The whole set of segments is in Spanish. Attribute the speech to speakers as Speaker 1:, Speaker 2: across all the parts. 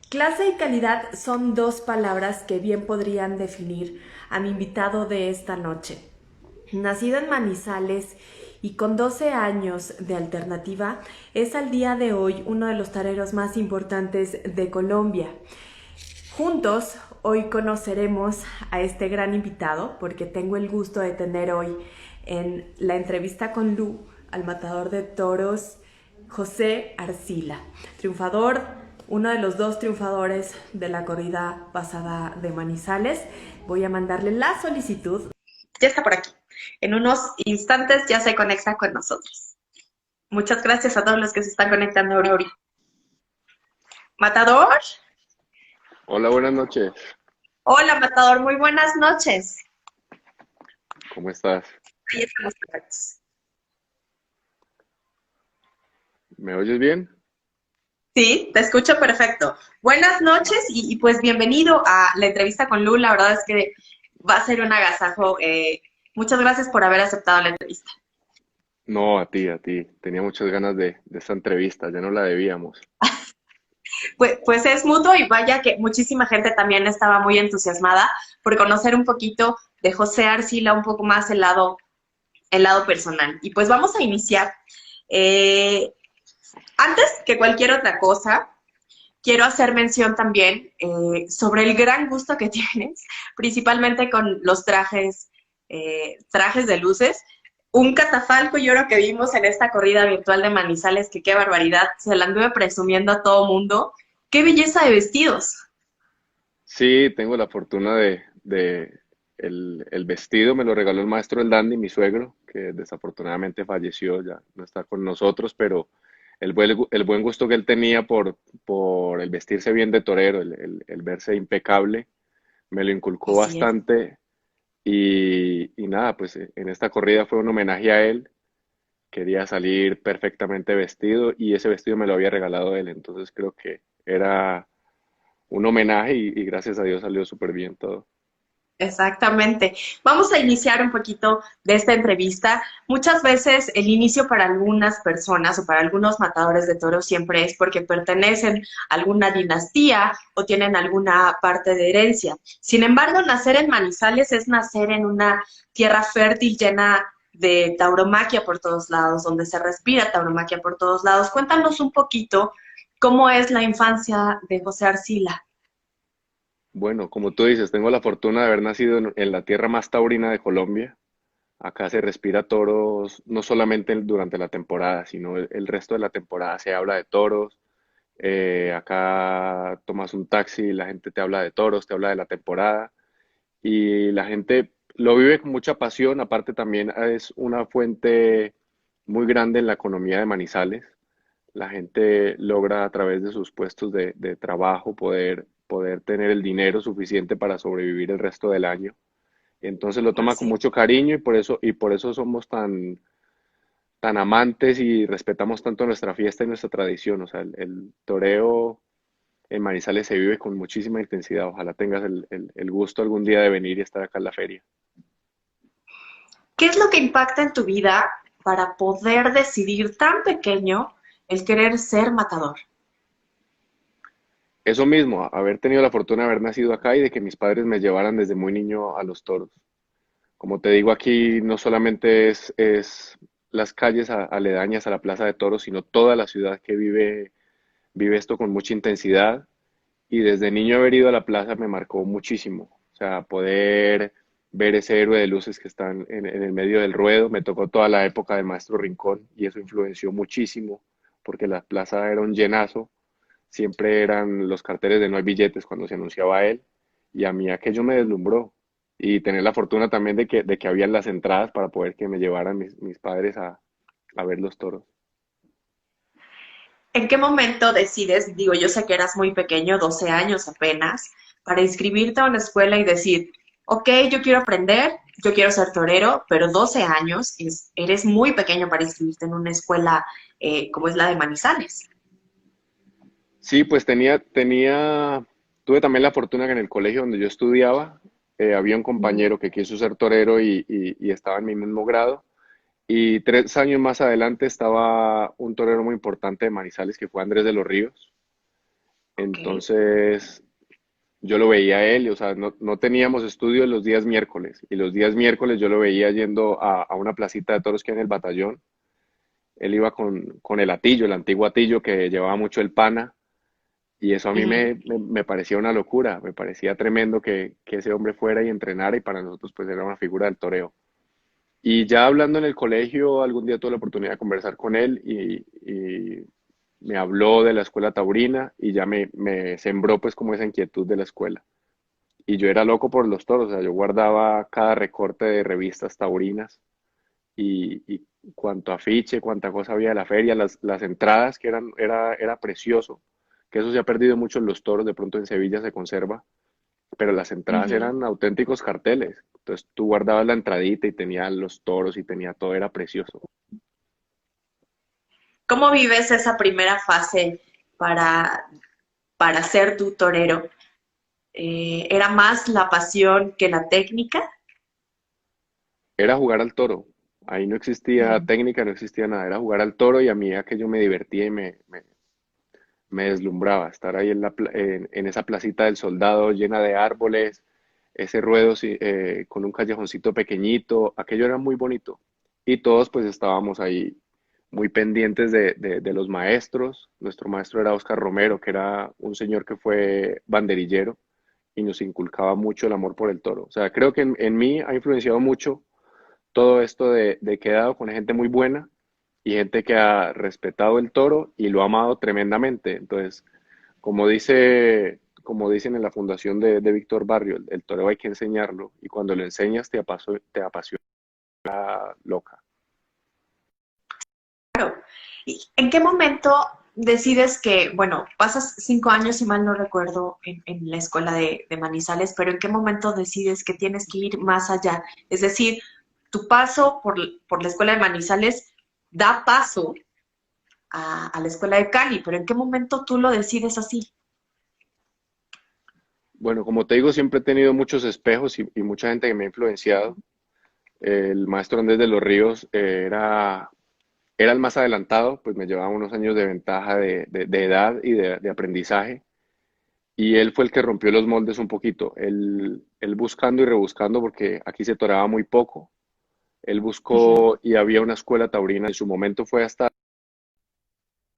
Speaker 1: Clase y calidad son dos palabras que bien podrían definir a mi invitado de esta noche. Nacido en Manizales y con 12 años de alternativa, es al día de hoy uno de los toreros más importantes de Colombia. Juntos hoy conoceremos a este gran invitado porque tengo el gusto de tener hoy en la entrevista con Lu al matador de toros José Arcila, triunfador, uno de los dos triunfadores de la corrida pasada de Manizales. Voy a mandarle la solicitud. Ya está por aquí. En unos instantes ya se conecta con nosotros. Muchas gracias a todos los que se están conectando ahorita. Matador.
Speaker 2: Hola, buenas noches.
Speaker 1: Hola, Matador. Muy buenas noches.
Speaker 2: ¿Cómo estás?
Speaker 1: Ahí estamos perfectos.
Speaker 2: ¿Me oyes bien?
Speaker 1: Sí, te escucho perfecto. Buenas noches y pues bienvenido a la entrevista con Lu. La verdad es que va a ser un agasajo. Muchas gracias por haber aceptado la entrevista.
Speaker 2: No, a ti, a ti. Tenía muchas ganas de esta entrevista, ya no la debíamos.
Speaker 1: Pues es mutuo y vaya que muchísima gente también estaba muy entusiasmada por conocer un poquito de José Arcila, un poco más el lado personal. Y pues vamos a iniciar. Eh, Antes que cualquier otra cosa, quiero hacer mención también sobre el gran gusto que tienes, principalmente con los trajes de luces. Un catafalco y oro que vimos en esta corrida virtual de Manizales, que qué barbaridad, se la anduve presumiendo a todo mundo. ¡Qué belleza de vestidos!
Speaker 2: Sí, tengo la fortuna el vestido me lo regaló el maestro El Dandy, mi suegro, que desafortunadamente falleció, ya no está con nosotros, pero el buen gusto que él tenía por el vestirse bien de torero, el verse impecable, me lo inculcó
Speaker 1: Así es.
Speaker 2: bastante y nada, pues en esta corrida fue un homenaje a él. Quería salir perfectamente vestido y ese vestido me lo había regalado él, entonces creo que era un homenaje y gracias a Dios salió súper bien todo.
Speaker 1: Exactamente. Vamos a iniciar un poquito de esta entrevista. Muchas veces el inicio para algunas personas o para algunos matadores de toros siempre es porque pertenecen a alguna dinastía o tienen alguna parte de herencia. Sin embargo, nacer en Manizales es nacer en una tierra fértil llena de tauromaquia por todos lados, donde se respira tauromaquia por todos lados. Cuéntanos un poquito cómo es la infancia de José Arcila.
Speaker 2: Bueno, como tú dices, tengo la fortuna de haber nacido en la tierra más taurina de Colombia. Acá se respira toros no solamente durante la temporada, sino el resto de la temporada se habla de toros. Acá tomas un taxi y la gente te habla de toros, te habla de la temporada. Y la gente lo vive con mucha pasión. Aparte también es una fuente muy grande en la economía de Manizales. La gente logra a través de sus puestos de trabajo poder tener el dinero suficiente para sobrevivir el resto del año. Entonces lo toma con
Speaker 1: Así.
Speaker 2: mucho cariño y por eso somos tan amantes y respetamos tanto nuestra fiesta y nuestra tradición. O sea, el toreo en Manizales se vive con muchísima intensidad. Ojalá tengas el gusto algún día de venir y estar acá en la feria.
Speaker 1: ¿Qué es lo que impacta en tu vida para poder decidir tan pequeño el querer ser matador?
Speaker 2: Eso mismo, haber tenido la fortuna de haber nacido acá y de que mis padres me llevaran desde muy niño a los toros. Como te digo, aquí no solamente es las calles aledañas a la Plaza de Toros, sino toda la ciudad que vive esto con mucha intensidad. Y desde niño haber ido a la plaza me marcó muchísimo. O sea, poder ver ese héroe de luces que están en el medio del ruedo. Me tocó toda la época del Maestro Rincón y eso influenció muchísimo porque la plaza era un llenazo. Siempre eran los carteles de no hay billetes cuando se anunciaba él y a mí aquello me deslumbró. Y tener la fortuna también de que habían las entradas para poder que me llevaran mis padres a ver los toros.
Speaker 1: ¿En qué momento decides, digo, yo sé que eras muy pequeño, 12 años apenas, para inscribirte a una escuela y decir, ok, yo quiero aprender, yo quiero ser torero, pero 12 años, eres muy pequeño para inscribirte en una escuela como es la de Manizales?
Speaker 2: Sí, pues tuve también la fortuna que en el colegio donde yo estudiaba había un
Speaker 1: Ujú.
Speaker 2: compañero que quiso ser torero y estaba en mi mismo grado. Y 3 años más adelante estaba un torero muy importante de Manizales que fue Andrés de los Ríos.
Speaker 1: Ok.
Speaker 2: Entonces, yo lo veía a él, o sea, no teníamos estudio los días miércoles, y los días miércoles yo lo veía yendo a una placita de toros que hay en el batallón. Él iba con el atillo, el antiguo atillo que llevaba mucho el pana, y eso a mí
Speaker 1: Ujú.
Speaker 2: me parecía una locura, me parecía tremendo que ese hombre fuera y entrenara, y para nosotros pues era una figura del toreo. Y ya hablando en el colegio, algún día tuve la oportunidad de conversar con él y me habló de la escuela taurina y ya me sembró pues como esa inquietud de la escuela. Y yo era loco por los toros, o sea, yo guardaba cada recorte de revistas taurinas y cuanto afiche, cuánta cosa había de la feria, las entradas que era precioso, que eso se ha perdido mucho en los toros, de pronto en Sevilla se conserva, pero las entradas
Speaker 1: Ujú.
Speaker 2: eran auténticos carteles. Entonces tú guardabas la entradita y tenía los toros y tenía todo, era precioso.
Speaker 1: ¿Cómo vives esa primera fase para, para ser tu torero? ¿Era más la pasión que la técnica?
Speaker 2: Era jugar al toro. Ahí no existía
Speaker 1: Mm.
Speaker 2: técnica, no existía nada. Era jugar al toro y a mí aquello me divertía y me deslumbraba. Estar ahí en esa placita del Soldado llena de árboles, ese ruedo con un callejoncito pequeñito, aquello era muy bonito. Y todos pues estábamos ahí muy pendientes de los maestros. Nuestro maestro era Oscar Romero, que era un señor que fue banderillero y nos inculcaba mucho el amor por el toro. O sea, creo que en mí ha influenciado mucho todo esto de que he dado con gente muy buena y gente que ha respetado el toro y lo ha amado tremendamente. Entonces, como dicen en la fundación de Víctor Barrio, el toro hay que enseñarlo y cuando lo enseñas te apasiona loca.
Speaker 1: ¿Y en qué momento decides que, bueno, pasas 5 años, si mal no recuerdo, en la escuela de Manizales, pero en qué momento decides que tienes que ir más allá? Es decir, tu paso por la escuela de Manizales da paso a la escuela de Cali, pero ¿en qué momento tú lo decides así?
Speaker 2: Bueno, como te digo, siempre he tenido muchos espejos y mucha gente que me ha influenciado. El maestro Andrés de los Ríos era el más adelantado, pues me llevaba unos años de ventaja de edad y de aprendizaje. Y él fue el que rompió los moldes un poquito. Él buscando y rebuscando, porque aquí se toraba muy poco. Él
Speaker 1: Ujú.
Speaker 2: buscó y había una escuela taurina. En su momento fue hasta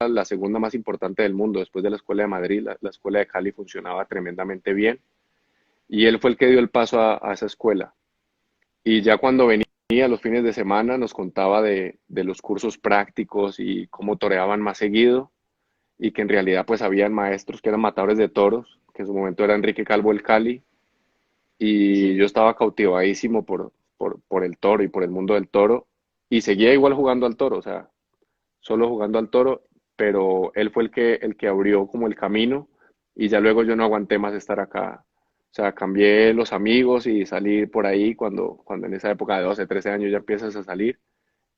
Speaker 2: la segunda más importante del mundo, después de la escuela de Madrid. La escuela de Cali funcionaba tremendamente bien. Y él fue el que dio el paso a esa escuela. Y ya cuando venía los fines de semana nos contaba de los cursos prácticos y cómo toreaban más seguido y que en realidad pues habían maestros que eran matadores de toros, que en su momento era Enrique Calvo el Cali, y yo estaba cautivadísimo por el toro y por el mundo del toro, y seguía igual jugando al toro, o sea, solo jugando al toro, pero él fue el que abrió como el camino, y ya luego yo no aguanté más estar acá. O sea, cambié los amigos y salí por ahí cuando en esa época de 12 13 años ya empiezas a salir,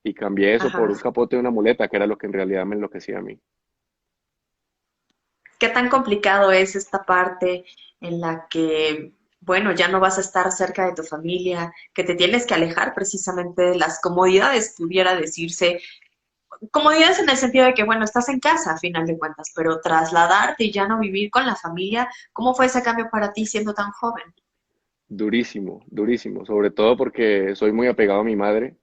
Speaker 2: y cambié eso por
Speaker 1: Ajá.
Speaker 2: un capote de una muleta, que era lo que en realidad me enloquecía a mí.
Speaker 1: ¿Qué tan complicado es esta parte en la que, bueno, ya no vas a estar cerca de tu familia, que te tienes que alejar precisamente de las comodidades, pudiera decirse, comodidades en el sentido de que, bueno, estás en casa a final de cuentas, pero trasladarte y ya no vivir con la familia, ¿cómo fue ese cambio para ti siendo tan joven?
Speaker 2: Durísimo, durísimo, sobre todo porque soy muy apegado a mi madre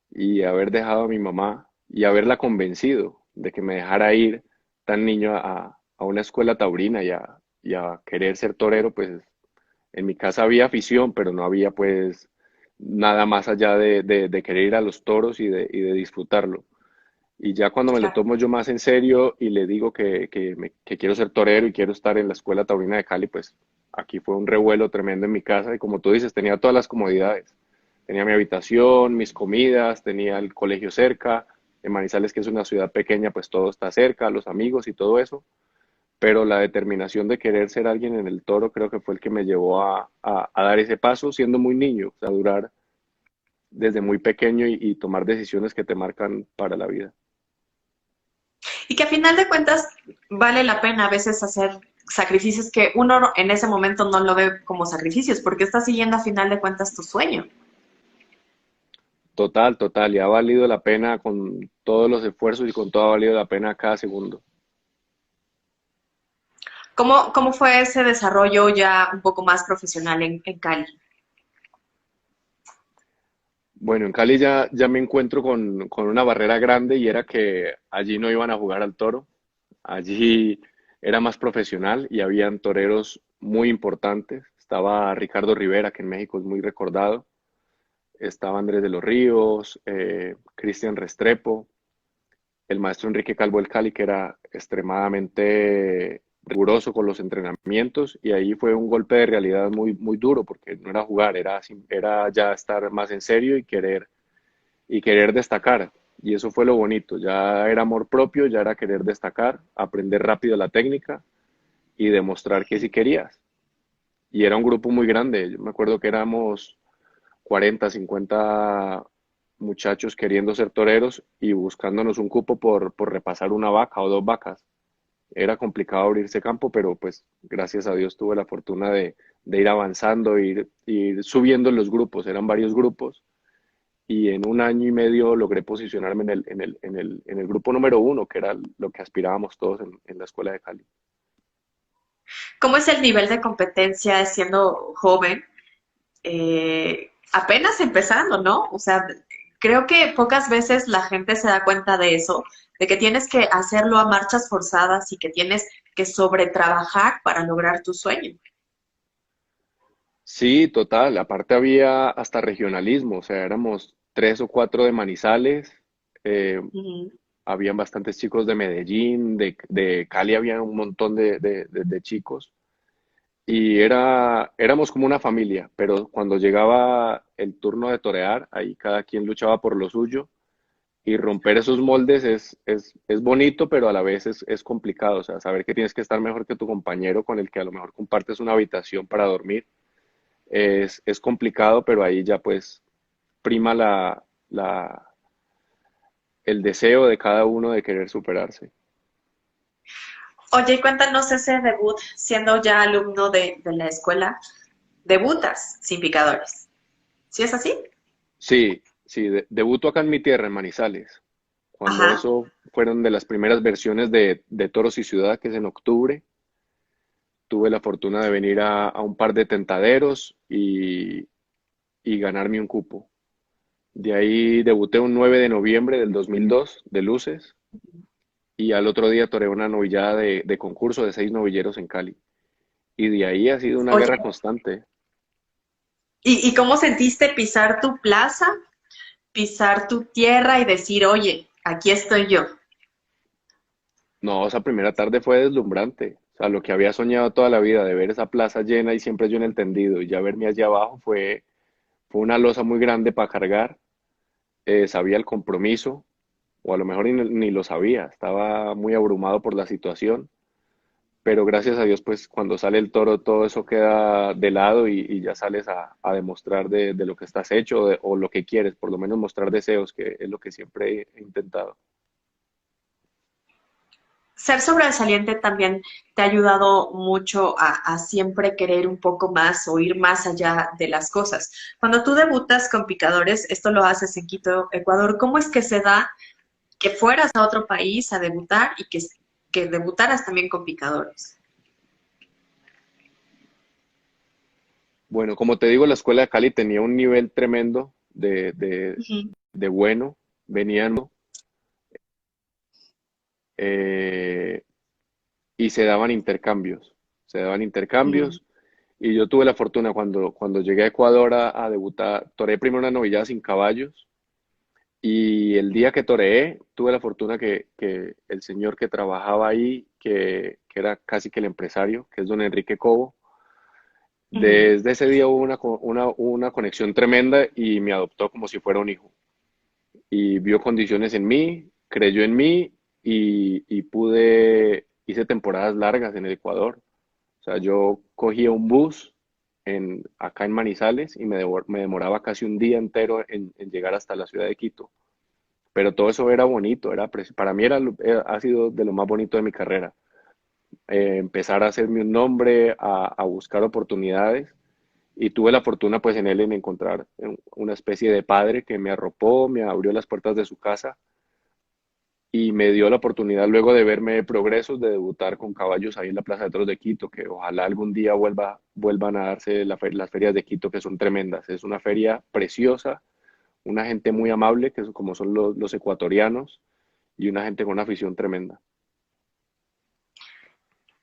Speaker 2: y haber dejado a mi mamá y haberla convencido de que me dejara ir tan niño a una escuela taurina y a querer ser torero, pues en mi casa había afición, pero no había pues nada más allá de querer ir a los toros y de disfrutarlo. Y ya cuando me lo
Speaker 1: Claro.
Speaker 2: tomo yo más en serio y le digo que quiero ser torero y quiero estar en la escuela taurina de Cali, pues aquí fue un revuelo tremendo en mi casa y como tú dices, tenía todas las comodidades. Tenía mi habitación, mis comidas, tenía el colegio cerca. En Manizales, que es una ciudad pequeña, pues todo está cerca, los amigos y todo eso. Pero la determinación de querer ser alguien en el toro creo que fue el que me llevó a dar ese paso siendo muy niño, o sea, durar desde muy pequeño y tomar decisiones que te marcan para la vida.
Speaker 1: Y que a final de cuentas vale la pena a veces hacer sacrificios que uno en ese momento no lo ve como sacrificios, porque estás siguiendo a final de cuentas tu sueño.
Speaker 2: Total, total, y ha valido la pena con todos los esfuerzos y con todo ha valido la pena cada segundo.
Speaker 1: ¿Cómo fue ese desarrollo ya un poco más profesional en Cali?
Speaker 2: Bueno, en Cali ya me encuentro con una barrera grande y era que allí no iban a jugar al toro. Allí era más profesional y habían toreros muy importantes. Estaba Ricardo Rivera, que en México es muy recordado. Estaba Andrés de los Ríos, Cristian Restrepo, el maestro Enrique Calvo del Cali, que era extremadamente riguroso con los entrenamientos, y ahí fue un golpe de realidad muy duro, porque no era jugar, era ya estar más en serio y querer destacar. Y eso fue lo bonito, ya era amor propio, ya era querer destacar, aprender rápido la técnica y demostrar que sí querías. Y era un grupo muy grande, yo me acuerdo que éramos 40, 50 muchachos queriendo ser toreros y buscándonos un cupo por repasar una vaca o dos vacas. Era complicado abrirse campo, pero pues gracias a Dios tuve la fortuna de ir avanzando, ir subiendo los grupos, eran varios grupos, y en un año y medio logré posicionarme en el grupo número uno, que era lo que aspirábamos todos en la escuela de Cali.
Speaker 1: ¿Cómo es el nivel de competencia siendo joven? Apenas empezando, ¿no? O sea, creo que pocas veces la gente se da cuenta de eso, de que tienes que hacerlo a marchas forzadas y que tienes que sobretrabajar para lograr tu sueño.
Speaker 2: Sí, total. Aparte había hasta regionalismo, o sea, éramos tres o cuatro de Manizales, eh,
Speaker 1: Ujú.
Speaker 2: habían bastantes chicos de Medellín, de Cali había un montón de chicos, y éramos como una familia, pero cuando llegaba el turno de torear, ahí cada quien luchaba por lo suyo, y romper esos moldes es bonito, pero a la vez es complicado, o sea, saber que tienes que estar mejor que tu compañero con el que a lo mejor compartes una habitación para dormir es complicado, pero ahí ya pues prima el deseo de cada uno de querer superarse.
Speaker 1: Oye, y cuéntanos ese debut, siendo ya alumno de la escuela, debutas sin picadores. ¿Sí es así?
Speaker 2: Sí, sí, debuto acá en mi tierra, en Manizales, cuando
Speaker 1: Ajá.
Speaker 2: eso fueron de las primeras versiones de Toros y Ciudad, que es en octubre. Tuve la fortuna de venir a un par de tentaderos y ganarme un cupo. De ahí debuté un 9 de noviembre del 2002 de luces, y al otro día toreé una novillada de concurso de 6 novilleros en Cali. Y de ahí ha sido una guerra
Speaker 1: Oye,
Speaker 2: constante.
Speaker 1: ¿y cómo sentiste pisar tu plaza, pisar tu tierra y decir, oye, aquí estoy yo?
Speaker 2: No, esa primera tarde fue deslumbrante. O sea, lo que había soñado toda la vida de ver esa plaza llena y siempre yo en el tendido y ya verme allá abajo fue una losa muy grande para cargar. Sabía el compromiso, o a lo mejor ni lo sabía. Estaba muy abrumado por la situación. Pero gracias a Dios, pues cuando sale el toro, todo eso queda de lado y ya sales a demostrar de lo que estás hecho o lo que quieres, por lo menos mostrar deseos, que es lo que siempre he intentado.
Speaker 1: Ser sobresaliente también te ha ayudado mucho a siempre querer un poco más o ir más allá de las cosas. Cuando tú debutas con picadores, esto lo haces en Quito, Ecuador, ¿cómo es que se da que fueras a otro país a debutar y que debutaras también con picadores?
Speaker 2: Bueno, como te digo, la escuela de Cali tenía un nivel tremendo
Speaker 1: Ujú,
Speaker 2: de bueno, venían eh, y se daban
Speaker 1: ujú.
Speaker 2: intercambios, y yo tuve la fortuna cuando llegué a Ecuador a debutar, toreé primero una novillada sin caballos, y el día que toreé, tuve la fortuna que el señor que trabajaba ahí, que era casi que el empresario, que es don Enrique Cobo,
Speaker 1: Ujú.
Speaker 2: desde ese día hubo una conexión tremenda y me adoptó como si fuera un hijo. Y vio condiciones en mí, creyó en mí hice temporadas largas en el Ecuador. O sea, yo cogía un bus acá en Manizales y me demoraba casi un día entero en llegar hasta la ciudad de Quito. Pero todo eso era bonito, para mí ha sido de lo más bonito de mi carrera. Empezar a hacerme un nombre, a buscar oportunidades, y tuve la fortuna pues en él en encontrar una especie de padre que me arropó, me abrió las puertas de su casa y me dio la oportunidad luego de verme progresos de debutar con caballos ahí en la Plaza de Toros de Quito, que ojalá algún día vuelvan a darse las ferias de Quito, que son tremendas. Es una feria preciosa, una gente muy amable, como son los ecuatorianos, y una gente con una afición tremenda.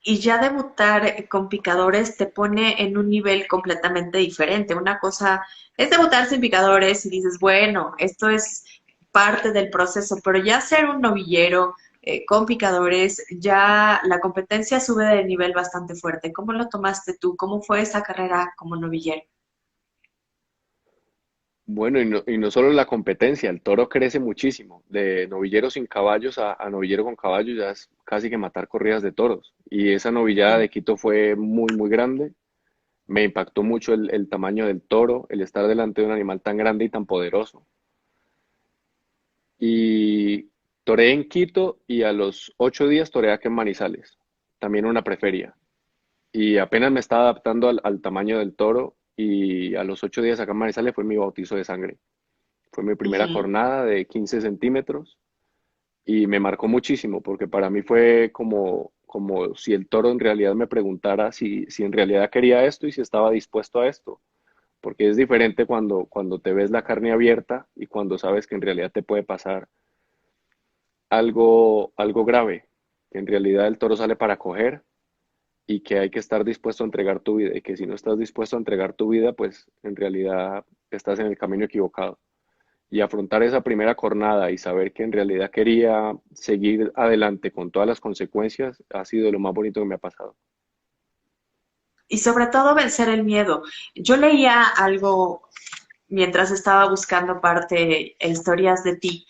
Speaker 1: Y ya debutar con picadores te pone en un nivel completamente diferente. Una cosa es debutar sin picadores y dices, bueno, esto es parte del proceso, pero ya ser un novillero con picadores, ya la competencia sube de nivel bastante fuerte. ¿Cómo lo tomaste tú? ¿Cómo fue esa carrera como novillero?
Speaker 2: Bueno, y no solo la competencia, el toro crece muchísimo. De novillero sin caballos a novillero con caballos ya es casi que matar corridas de toros. Y esa novillada de Quito fue muy, muy grande. Me impactó mucho el tamaño del toro, el estar delante de un animal tan grande y tan poderoso. Y toreé en Quito y a los 8 días toreé acá en Manizales, también una preferia. Y apenas me estaba adaptando al tamaño del toro y a los 8 días acá en Manizales fue mi bautizo de sangre. Fue mi primera
Speaker 1: Ujú.
Speaker 2: cornada de 15 centímetros y me marcó muchísimo porque para mí fue como si el toro en realidad me preguntara si en realidad quería esto y si estaba dispuesto a esto. Porque es diferente cuando te ves la carne abierta y cuando sabes que en realidad te puede pasar algo grave, que en realidad el toro sale para coger y que hay que estar dispuesto a entregar tu vida y que si no estás dispuesto a entregar tu vida, pues en realidad estás en el camino equivocado. Y afrontar esa primera cornada y saber que en realidad quería seguir adelante con todas las consecuencias ha sido lo más bonito que me ha pasado.
Speaker 1: Y sobre todo vencer el miedo. Yo leía algo mientras estaba buscando parte e historias de ti,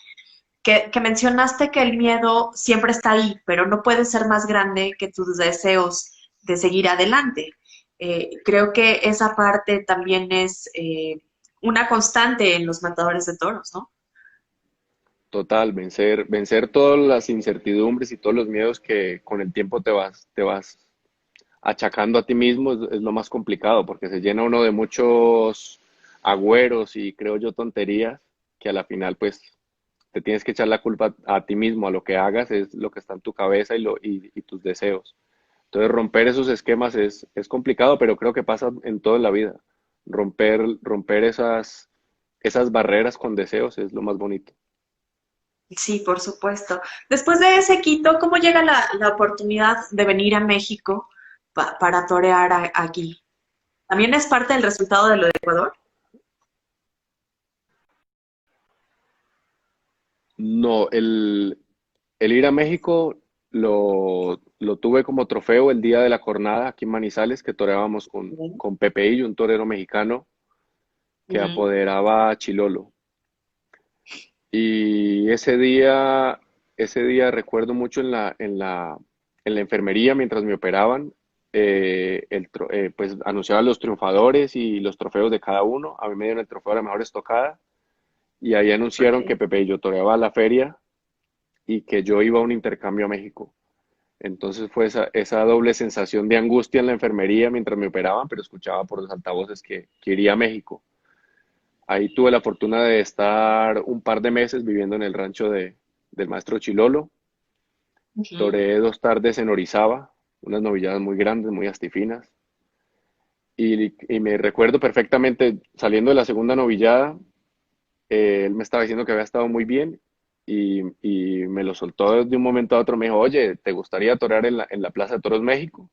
Speaker 1: que mencionaste que el miedo siempre está ahí, pero no puede ser más grande que tus deseos de seguir adelante. Creo que esa parte también es una constante en los matadores de toros, ¿no?
Speaker 2: Total, vencer todas las incertidumbres y todos los miedos que con el tiempo te vas achacando a ti mismo es lo más complicado, porque se llena uno de muchos agüeros y creo yo tonterías que a la final pues te tienes que echar la culpa a ti mismo, a lo que hagas es lo que está en tu cabeza y tus deseos. Entonces romper esos esquemas es complicado, pero creo que pasa en toda la vida. Romper esas barreras con deseos es lo más bonito.
Speaker 1: Sí, por supuesto. Después de ese Quito, ¿cómo llega la oportunidad de venir a México para torear aquí? ¿También es parte del resultado de lo de Ecuador?
Speaker 2: No, el ir a México lo tuve como trofeo el día de la jornada aquí en Manizales, que toreábamos
Speaker 1: Ujú,
Speaker 2: con Pepeillo, un torero mexicano que
Speaker 1: ujú,
Speaker 2: apoderaba a Chilolo. Y ese día recuerdo mucho en la enfermería mientras me operaban, pues anunciaban los triunfadores y los trofeos de cada uno. A mí me dieron el trofeo de la mejor estocada y ahí anunciaron que
Speaker 1: ok.
Speaker 2: Pepeillo toreaba la feria y que yo iba a un intercambio a México. Entonces fue esa doble sensación de angustia en la enfermería mientras me operaban, pero escuchaba por los altavoces que iría a México. Ahí tuve la fortuna de estar un par de meses viviendo en el rancho del maestro Chilolo.
Speaker 1: Ujú.
Speaker 2: Toreé 2 tardes en Orizaba, unas novilladas muy grandes, muy astifinas. Y me recuerdo perfectamente saliendo de la segunda novillada, él me estaba diciendo que había estado muy bien y me lo soltó de un momento a otro. Me dijo, oye, ¿te gustaría torear en la Plaza de Toros México?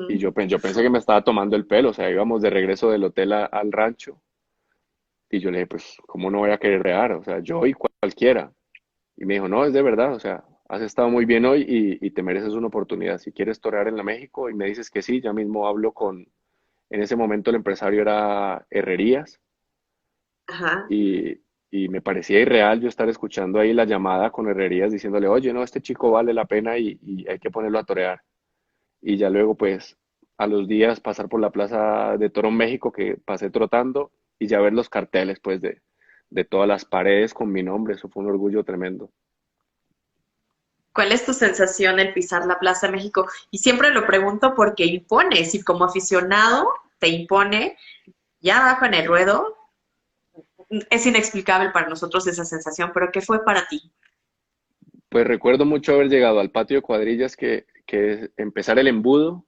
Speaker 2: Y
Speaker 1: Ujú.
Speaker 2: yo pensé que me estaba tomando el pelo, o sea, íbamos de regreso del hotel al rancho. Y yo le dije, pues, ¿cómo no voy a querer rear? O sea, yo y cualquiera. Y me dijo, no, es de verdad, o sea, has estado muy bien hoy y te mereces una oportunidad. Si quieres torear en la México y me dices que sí, ya mismo hablo en ese momento el empresario era Herrerías
Speaker 1: Ajá.
Speaker 2: y, y me parecía irreal yo estar escuchando ahí la llamada con Herrerías diciéndole, oye, no, este chico vale la pena y hay que ponerlo a torear. Y ya luego, pues, a los días pasar por la Plaza de Toro México que pasé trotando y ya ver los carteles, pues, de todas las paredes con mi nombre, eso fue un orgullo tremendo.
Speaker 1: ¿Cuál es tu sensación al pisar la Plaza de México? Y siempre lo pregunto porque impone, si como aficionado te impone, ya abajo en el ruedo, es inexplicable para nosotros esa sensación, pero ¿qué fue para ti?
Speaker 2: Pues recuerdo mucho haber llegado al patio de cuadrillas que es empezar el embudo,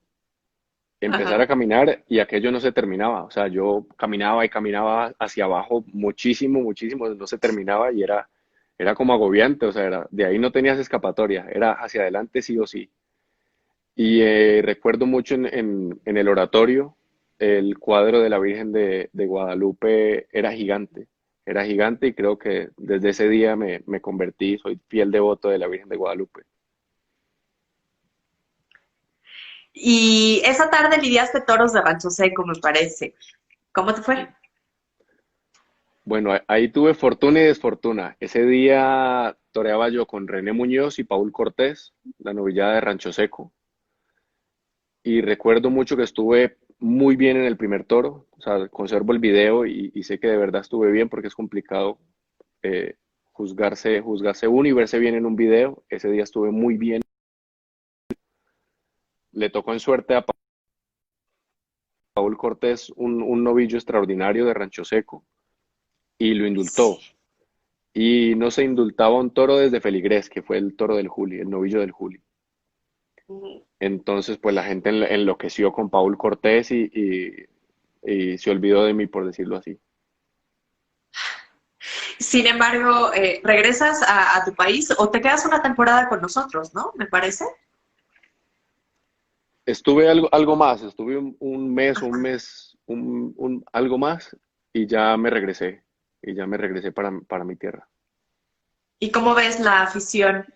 Speaker 2: empezar a
Speaker 1: Ajá.
Speaker 2: caminar y aquello no se terminaba. O sea, yo caminaba y caminaba hacia abajo muchísimo, muchísimo, no se terminaba y era como agobiante. O sea, de ahí no tenías escapatoria, era hacia adelante sí o sí. Y recuerdo mucho en el oratorio, el cuadro de la Virgen de Guadalupe era gigante y creo que desde ese día me convertí, soy fiel devoto de la Virgen de Guadalupe.
Speaker 1: Y esa tarde lidiaste toros de Rancho Seco, me parece. ¿Cómo te fue?
Speaker 2: Bueno, ahí tuve fortuna y desfortuna. Ese día toreaba yo con René Muñoz y Paul Cortés, la novillada de Rancho Seco. Y recuerdo mucho que estuve muy bien en el primer toro. O sea, conservo el video y sé que de verdad estuve bien porque es complicado juzgarse uno y verse bien en un video. Ese día estuve muy bien. Le tocó en suerte a Paul Cortés un novillo extraordinario de Rancho Seco y lo indultó.
Speaker 1: Sí.
Speaker 2: Y no se indultaba un toro desde Feligrés, que fue el toro del Juli, el novillo del Juli. Entonces, pues la gente enloqueció con Paul Cortés y se olvidó de mí, por decirlo así.
Speaker 1: Sin embargo, regresas a tu país o te quedas una temporada con nosotros, ¿no? Me parece.
Speaker 2: Estuve algo más, estuve un mes o un mes, algo más y ya me regresé. Y ya me regresé para mi tierra.
Speaker 1: ¿Y cómo ves la afición?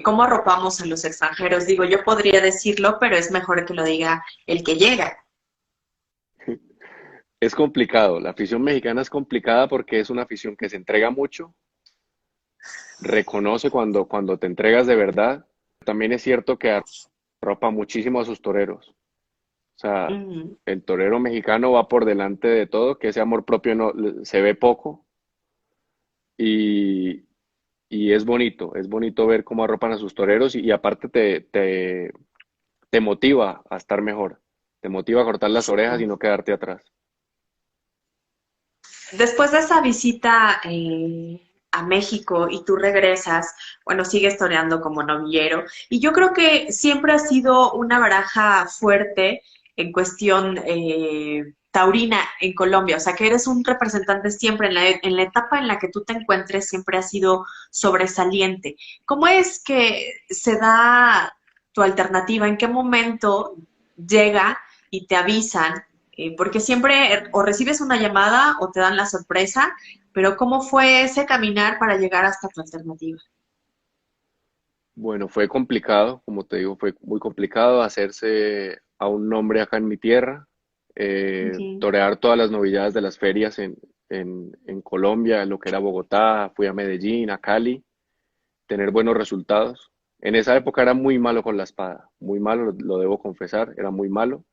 Speaker 1: ¿Cómo arropamos a los extranjeros? Digo, yo podría decirlo, pero es mejor que lo diga el que llega.
Speaker 2: Es complicado, la afición mexicana es complicada porque es una afición que se entrega mucho, reconoce cuando te entregas de verdad. También es cierto que arropa muchísimo a sus toreros. O sea,
Speaker 1: Mm.
Speaker 2: el torero mexicano va por delante de todo, que ese amor propio no se ve poco y, y es bonito ver cómo arropan a sus toreros y aparte te motiva a estar mejor, te motiva a cortar las
Speaker 1: Sí.
Speaker 2: orejas y no quedarte atrás.
Speaker 1: Después de esa visita a México y tú regresas, bueno, sigues toreando como novillero y yo creo que siempre ha sido una baraja fuerte en cuestión taurina en Colombia, o sea que eres un representante siempre en la etapa en la que tú te encuentres, siempre ha sido sobresaliente. ¿Cómo es que se da tu alternativa? ¿En qué momento llega y te avisan? Porque siempre o recibes una llamada o te dan la sorpresa, pero ¿cómo fue ese caminar para llegar hasta tu alternativa?
Speaker 2: Bueno, fue complicado, como te digo, fue muy complicado hacerse a un nombre acá en mi tierra,
Speaker 1: Ujú.
Speaker 2: torear todas las novedades de las ferias en Colombia, en lo que era Bogotá, fui a Medellín, a Cali, tener buenos resultados. En esa época era muy malo con la espada, muy malo, lo debo confesar, era muy malo.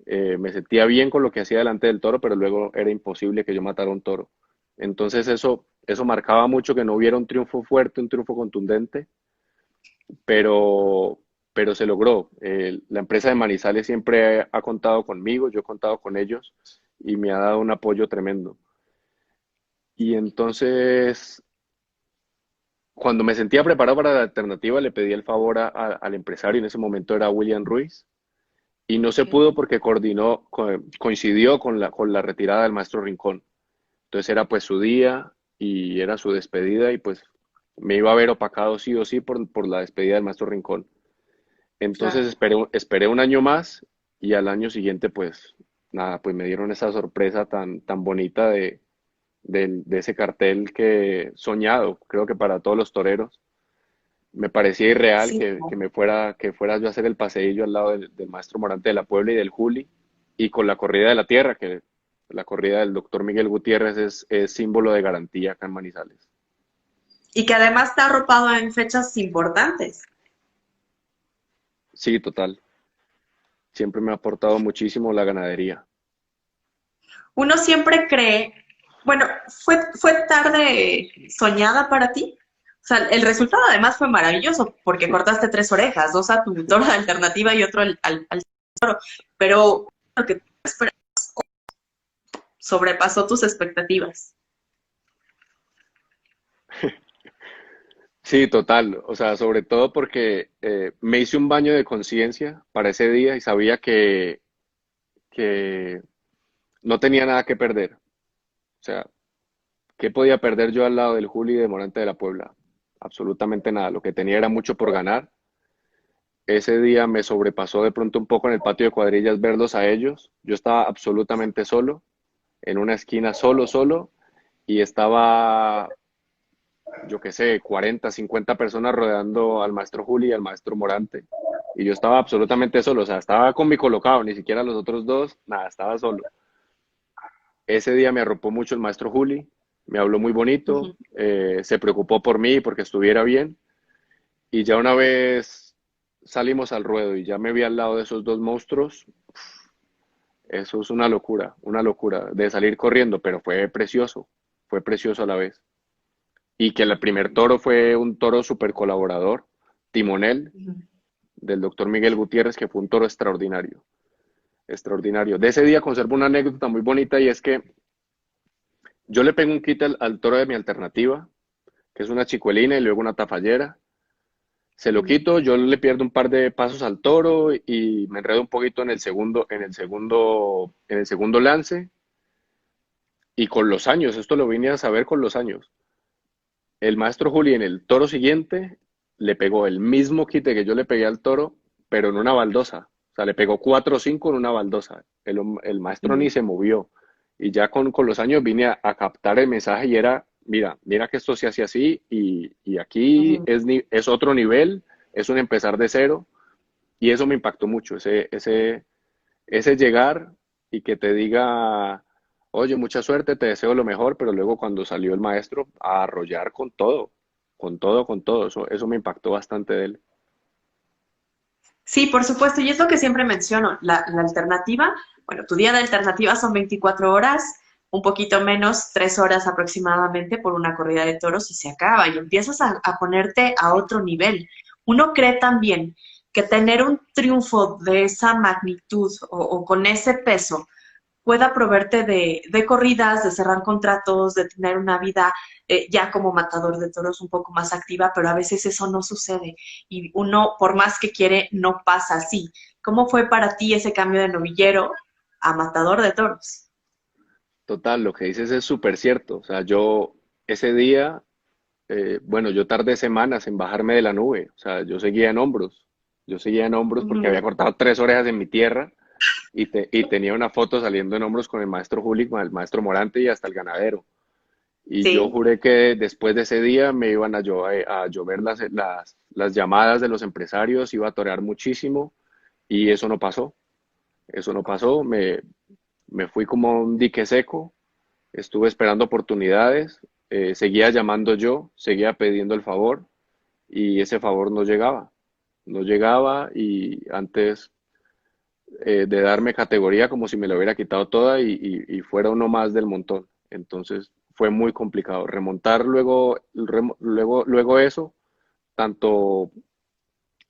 Speaker 2: Me sentía bien con lo que hacía delante del toro, pero luego era imposible que yo matara un toro. Entonces eso marcaba mucho que no hubiera un triunfo fuerte, un triunfo contundente, pero, pero se logró. La empresa de Manizales siempre ha contado conmigo, yo he contado con ellos y me ha dado un apoyo tremendo. Y entonces, cuando me sentía preparado para la alternativa, le pedí el favor al empresario, en ese momento era William Ruiz, y no se
Speaker 1: Okay.
Speaker 2: pudo porque coincidió con la retirada del maestro Rincón. Entonces era pues su día y era su despedida y pues me iba a ver opacado sí o sí por la despedida del maestro Rincón. Entonces
Speaker 1: Claro.
Speaker 2: esperé un año más y al año siguiente pues nada, pues me dieron esa sorpresa tan bonita de ese cartel que soñado, creo que para todos los toreros. Me parecía irreal
Speaker 1: Sí.
Speaker 2: que fuera yo a hacer el paseillo al lado del maestro Morante de la Puebla y del Juli y con la corrida de la tierra, que la corrida del doctor Miguel Gutiérrez es símbolo de garantía acá en Manizales.
Speaker 1: Y que además está arropado en fechas importantes.
Speaker 2: Sí, total. Siempre me ha aportado muchísimo la ganadería.
Speaker 1: Uno siempre cree, bueno, fue tarde soñada para ti. O sea, el resultado además fue maravilloso porque cortaste tres orejas, dos a tu toro de alternativa y otro al toro. Pero lo que tú esperas sobrepasó tus expectativas.
Speaker 2: Sí, total. O sea, sobre todo porque me hice un baño de conciencia para ese día y sabía que no tenía nada que perder. O sea, ¿qué podía perder yo al lado del Juli de Morante de la Puebla? Absolutamente nada. Lo que tenía era mucho por ganar. Ese día me sobrepasó de pronto un poco en el patio de cuadrillas verlos a ellos. Yo estaba absolutamente solo, en una esquina solo, y estaba, yo qué sé, 40, 50 personas rodeando al maestro Juli y al maestro Morante. Y yo estaba absolutamente solo, o sea, estaba con mi colocado, ni siquiera los otros dos, nada, estaba solo. Ese día me arropó mucho el maestro Juli, me habló muy bonito,
Speaker 1: Ujú.
Speaker 2: se preocupó por mí porque estuviera bien. Y ya una vez salimos al ruedo y ya me vi al lado de esos dos monstruos, eso es una locura de salir corriendo, pero fue precioso a la vez. Y que el primer toro fue un toro súper colaborador, timonel,
Speaker 1: Ujú.
Speaker 2: del doctor Miguel Gutiérrez, que fue un toro extraordinario, extraordinario. De ese día conservo una anécdota muy bonita y es que yo le pego un quite al toro de mi alternativa, que es una chicuelina y luego una tafallera. Se lo
Speaker 1: Ujú.
Speaker 2: quito, yo le pierdo un par de pasos al toro y me enredo un poquito en el segundo lance. Y con los años, esto lo vine a saber con los años. El maestro Juli en el toro siguiente le pegó el mismo quite que yo le pegué al toro, pero en una baldosa. O sea, le pegó 4 o 5 en una baldosa. El maestro ni
Speaker 1: Ujú.
Speaker 2: se movió. Y ya con los años vine a captar el mensaje y era, mira que esto se hace así y aquí
Speaker 1: Ujú.
Speaker 2: es otro nivel, es un empezar de cero. Y eso me impactó mucho, ese llegar y que te diga, oye, mucha suerte, te deseo lo mejor, pero luego cuando salió el maestro a arrollar con todo, con todo, con todo, eso me impactó bastante de él.
Speaker 1: Sí, por supuesto, y es lo que siempre menciono, la alternativa, bueno, tu día de alternativa son 24 horas, un poquito menos, 3 horas aproximadamente por una corrida de toros y se acaba y empiezas a ponerte a otro nivel. Uno cree también que tener un triunfo de esa magnitud o con ese peso pueda proveerte de corridas, de cerrar contratos, de tener una vida ya como matador de toros un poco más activa, pero a veces eso no sucede y uno, por más que quiere, no pasa así. ¿Cómo fue para ti ese cambio de novillero a matador de toros?
Speaker 2: Total, lo que dices es súper cierto. O sea, yo ese día, bueno, yo tardé semanas en bajarme de la nube. O sea, yo seguía en hombros. Yo seguía en hombros porque
Speaker 1: Ujú.
Speaker 2: había cortado 3 orejas en mi tierra y tenía una foto saliendo en hombros con el maestro Juli, con el maestro Morante y hasta el ganadero. Y yo
Speaker 1: Sí.
Speaker 2: juré que después de ese día me iban a llover las llamadas de los empresarios, iba a torear muchísimo y eso no pasó. Eso no pasó. Me fui como un dique seco, estuve esperando oportunidades, seguía llamando yo, seguía pidiendo el favor y ese favor no llegaba. No llegaba y antes de darme categoría como si me lo hubiera quitado toda y fuera uno más del montón. Entonces fue muy complicado. Remontar luego eso, tanto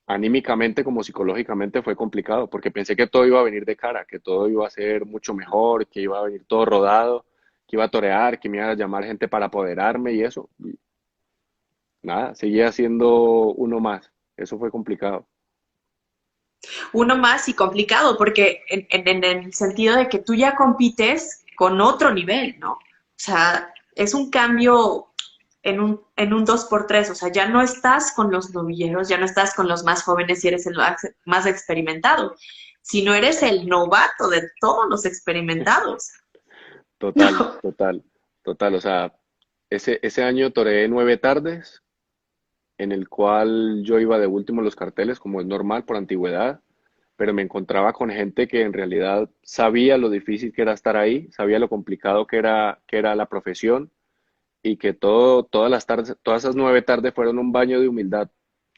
Speaker 2: anímicamente como psicológicamente fue complicado, porque pensé que todo iba a venir de cara, que todo iba a ser mucho mejor, que iba a venir todo rodado, que iba a torear, que me iba a llamar gente para apoderarme y eso. Y nada, seguía siendo uno más. Eso fue complicado.
Speaker 1: Uno más y complicado, porque en el sentido de que tú ya compites con otro nivel, ¿no? O sea, es un cambio en un 2x3, o sea, ya no estás con los novilleros, ya no estás con los más jóvenes y eres el más experimentado, sino eres el novato de todos los experimentados.
Speaker 2: Total, total, total. O sea, ese año toreé 9 tardes, en el cual yo iba de último en los carteles, como es normal por antigüedad, pero me encontraba con gente que en realidad sabía lo difícil que era estar ahí, sabía lo complicado que era la profesión y que todas las tardes, todas esas 9 tardes fueron un baño de humildad.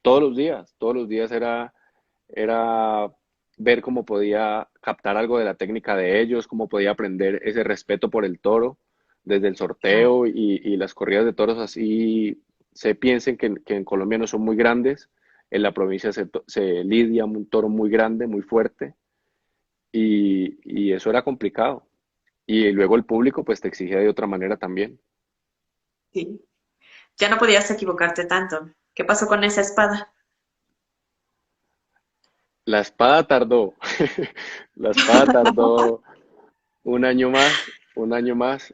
Speaker 2: Todos los días era ver cómo podía captar algo de la técnica de ellos, cómo podía aprender ese respeto por el toro, desde el
Speaker 1: Claro.
Speaker 2: sorteo y las corridas de toros así se piensen que en Colombia no son muy grandes, en la provincia se lidia un toro muy grande, muy fuerte, y eso era complicado. Y luego el público pues te exigía de otra manera también.
Speaker 1: Sí. Ya no podías equivocarte tanto. ¿Qué pasó con esa espada?
Speaker 2: La espada tardó, la espada tardó un año más, un año más.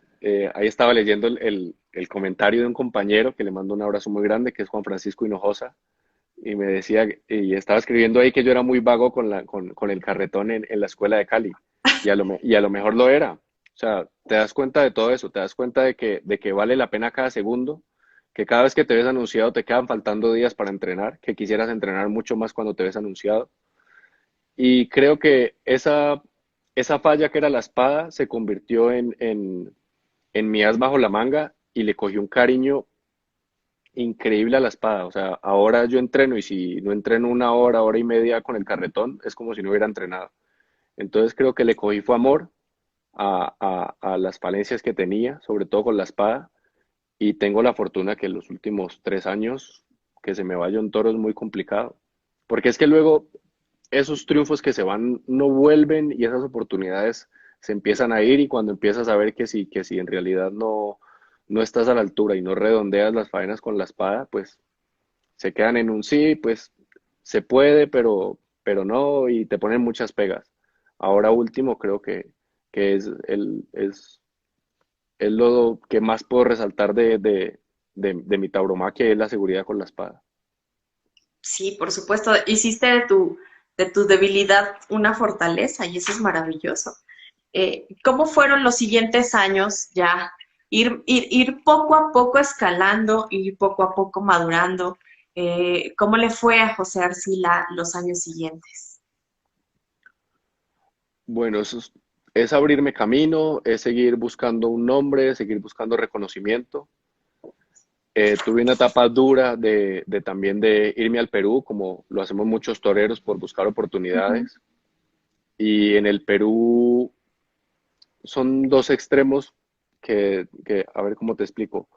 Speaker 2: Ahí estaba leyendo el comentario de un compañero que le mando un abrazo muy grande, que es Juan Francisco Hinojosa, y me decía, y estaba escribiendo ahí que yo era muy vago con el carretón en la escuela de Cali, y a lo mejor lo era. O sea, te das cuenta de todo eso, te das cuenta de que vale la pena cada segundo, que cada vez que te ves anunciado te quedan faltando días para entrenar, que quisieras entrenar mucho más cuando te ves anunciado. Y creo que esa falla que era la espada se convirtió en mi as bajo la manga y le cogí un cariño increíble a la espada. O sea, ahora yo entreno y si no entreno una hora, hora y media con el carretón, es como si no hubiera entrenado. Entonces creo que le cogí fue amor a las falencias que tenía, sobre todo con la espada, y tengo la fortuna que en los últimos 3 años que se me vaya un toro es muy complicado. Porque es que luego esos triunfos que se van no vuelven y esas oportunidades se empiezan a ir y cuando empiezas a ver que si en realidad no estás a la altura y no redondeas las faenas con la espada, pues se quedan en un sí, pues se puede, pero no, y te ponen muchas pegas. Ahora último, creo que es lo que más puedo resaltar de mi tauromaquia, es la seguridad con la espada.
Speaker 1: Sí, por supuesto, hiciste de tu debilidad una fortaleza y eso es maravilloso. ¿Cómo fueron los siguientes años ya? Ir poco a poco escalando, ir poco a poco madurando. ¿Cómo le fue a José Arcila los años siguientes?
Speaker 2: Bueno, es abrirme camino, es seguir buscando un nombre, seguir buscando reconocimiento. Tuve una etapa dura de también de irme al Perú, como lo hacemos muchos toreros por buscar
Speaker 1: Ujú.
Speaker 2: oportunidades. Y en el Perú son dos extremos a ver cómo te explico.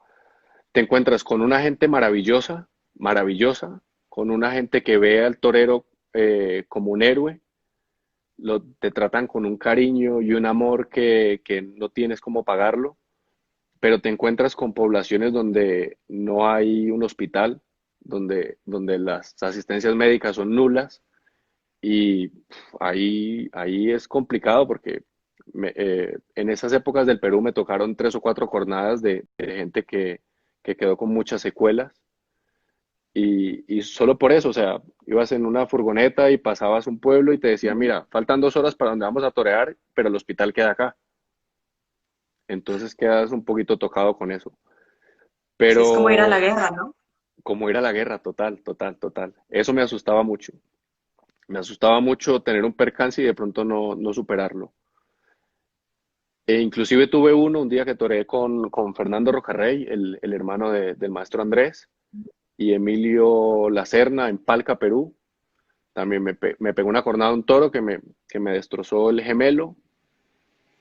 Speaker 2: Te encuentras con una gente maravillosa, maravillosa, con una gente que ve al torero como un héroe, te tratan con un cariño y un amor que no tienes cómo pagarlo, pero te encuentras con poblaciones donde no hay un hospital, donde las asistencias médicas son nulas y ahí es complicado porque en esas épocas del Perú me tocaron 3 o 4 jornadas de gente que quedó con muchas secuelas y solo por eso, o sea, ibas en una furgoneta y pasabas un pueblo y te decía, mira, faltan 2 horas para donde vamos a torear, pero el hospital queda acá. Entonces quedas un poquito tocado con eso.
Speaker 1: Sí, es como ir a la
Speaker 2: Pero
Speaker 1: guerra, ¿no?
Speaker 2: como ir a la guerra, total, total, total. Eso me asustaba mucho. Me asustaba mucho tener un percance y de pronto no superarlo. E inclusive tuve un día que toreé con Fernando Rocarrey, el hermano del maestro Andrés, y Emilio Lacerna en Palca, Perú. También me pegó una cornada un toro que me destrozó el gemelo.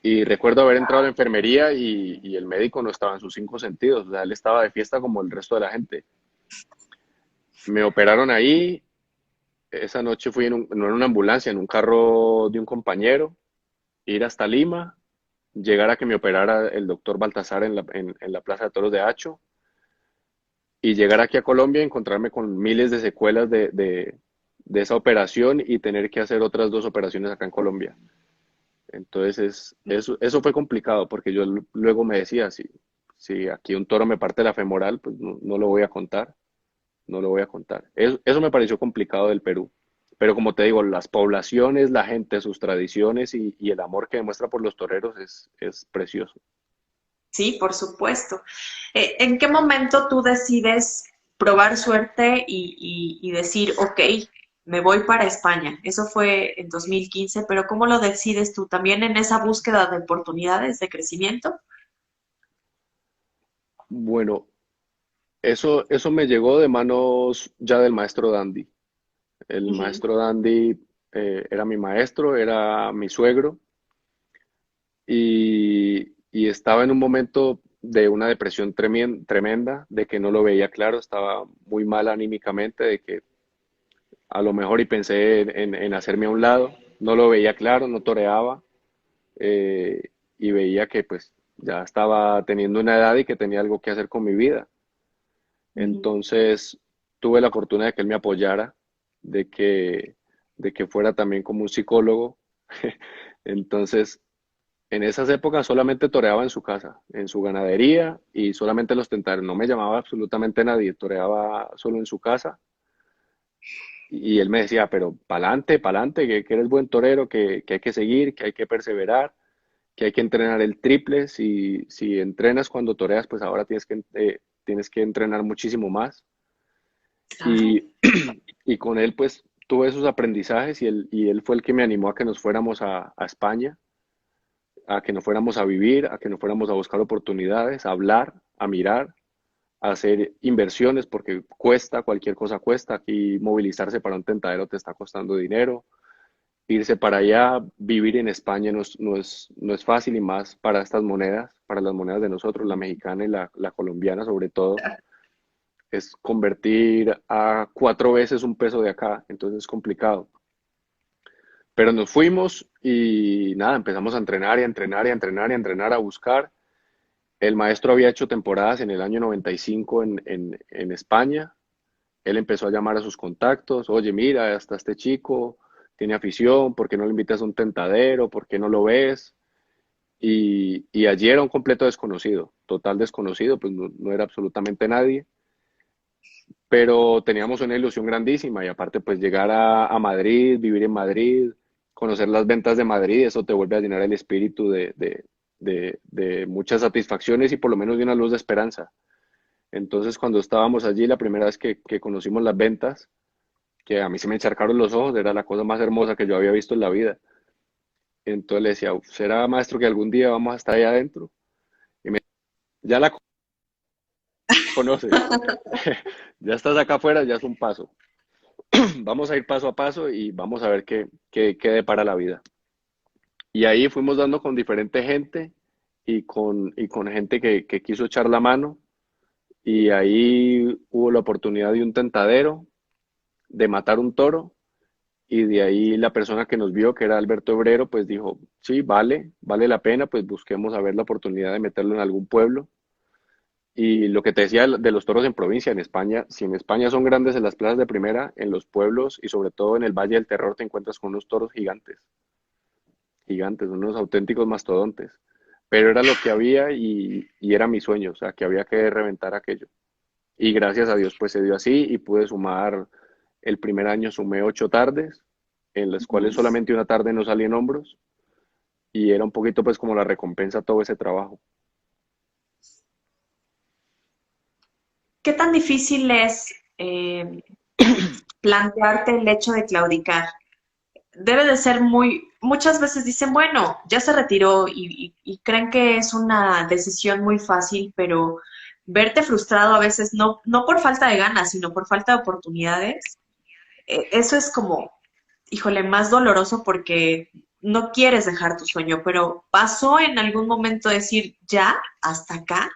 Speaker 2: Y recuerdo haber entrado a la enfermería y el médico no estaba en sus 5 sentidos. O sea, él estaba de fiesta como el resto de la gente. Me operaron ahí. Esa noche fui no en una ambulancia, en un carro de un compañero, ir hasta Lima, llegar a que me operara el doctor Baltasar en la Plaza de Toros de Hacho y llegar aquí a Colombia y encontrarme con miles de secuelas de esa operación y tener que hacer otras 2 operaciones acá en Colombia. Entonces, eso fue complicado porque yo luego me decía, si aquí un toro me parte la femoral, pues no lo voy a contar, no lo voy a contar. Eso me pareció complicado del Perú. Pero como te digo, las poblaciones, la gente, sus tradiciones y el amor que demuestra por los toreros es precioso.
Speaker 1: Sí, por supuesto. ¿En qué momento tú decides probar suerte y decir, ok, me voy para España? Eso fue en 2015, pero ¿cómo lo decides tú? ¿También en esa búsqueda de oportunidades de crecimiento?
Speaker 2: Bueno, eso me llegó de manos ya del maestro Dandy. El
Speaker 1: Ujú.
Speaker 2: maestro Dandy era mi maestro, era mi suegro y estaba en un momento de una depresión tremenda, de que no lo veía claro, estaba muy mal anímicamente, de que a lo mejor y pensé en hacerme a un lado, no lo veía claro, no toreaba y veía que pues ya estaba teniendo una edad y que tenía algo que hacer con mi vida.
Speaker 1: Ujú.
Speaker 2: Entonces tuve la fortuna de que él me apoyara, de que, de que fuera también como un psicólogo. Entonces, en esas épocas solamente toreaba en su casa, en su ganadería y solamente los tentaron. No me llamaba absolutamente nadie, toreaba solo en su casa. Y él me decía, pero pa'lante, que eres buen torero, que hay que seguir, que hay que perseverar, que hay que entrenar el triple. Si entrenas cuando toreas, pues ahora tienes que entrenar muchísimo más.
Speaker 1: Claro.
Speaker 2: Y, y con él, pues tuve esos aprendizajes y él fue el que me animó a que nos fuéramos a España, a que nos fuéramos a vivir, a que nos fuéramos a buscar oportunidades, a hablar, a mirar, a hacer inversiones, porque cuesta, cualquier cosa cuesta. Aquí movilizarse para un tentadero te está costando dinero. Irse para allá, vivir en España no es fácil y más para estas monedas, para las monedas de nosotros, la mexicana y la colombiana sobre todo. Es convertir a 4 veces un peso de acá, entonces es complicado. Pero nos fuimos y nada, empezamos a entrenar y a entrenar y a entrenar y a entrenar, a buscar. El maestro había hecho temporadas en el año 95 en España. Él empezó a llamar a sus contactos, oye, mira, hasta este chico tiene afición, ¿por qué no le invitas a un tentadero? ¿Por qué no lo ves? Y allí era un completo desconocido, total desconocido, pues no era absolutamente nadie, pero teníamos una ilusión grandísima y aparte pues llegar a Madrid, vivir en Madrid, conocer las ventas de Madrid, eso te vuelve a llenar el espíritu de muchas satisfacciones y por lo menos de una luz de esperanza. Entonces cuando estábamos allí, la primera vez que conocimos las ventas, que a mí se me encharcaron los ojos, era la cosa más hermosa que yo había visto en la vida. Entonces le decía, ¿será maestro que algún día vamos a estar ahí adentro? Y me ya la conoces, ya estás acá afuera, ya es un paso. Vamos a ir paso a paso y vamos a ver qué depara la vida. Y ahí fuimos dando con diferente gente y con gente que quiso echar la mano. Y ahí hubo la oportunidad de un tentadero, de matar un toro. Y de ahí la persona que nos vio, que era Alberto Obrero, pues dijo, sí, vale la pena, pues busquemos a ver la oportunidad de meterlo en algún pueblo. Y lo que te decía de los toros en provincia, en España, si en España son grandes en las plazas de primera, en los pueblos y sobre todo en el Valle del Terror te encuentras con unos toros gigantes, gigantes, unos auténticos mastodontes. Pero era lo que había y era mi sueño, o sea, que había que reventar aquello. Y gracias a Dios pues se dio así y pude sumar, el primer año sumé 8 tardes, en las cuales
Speaker 1: Uf.
Speaker 2: solamente una tarde no salí en hombros y era un poquito pues como la recompensa a todo ese trabajo.
Speaker 1: ¿Qué tan difícil es plantearte el hecho de claudicar? Debe de ser muchas veces dicen, bueno, ya se retiró y creen que es una decisión muy fácil, pero verte frustrado a veces no por falta de ganas, sino por falta de oportunidades, eso es como, híjole, más doloroso porque no quieres dejar tu sueño, pero pasó en algún momento decir, ya, hasta acá.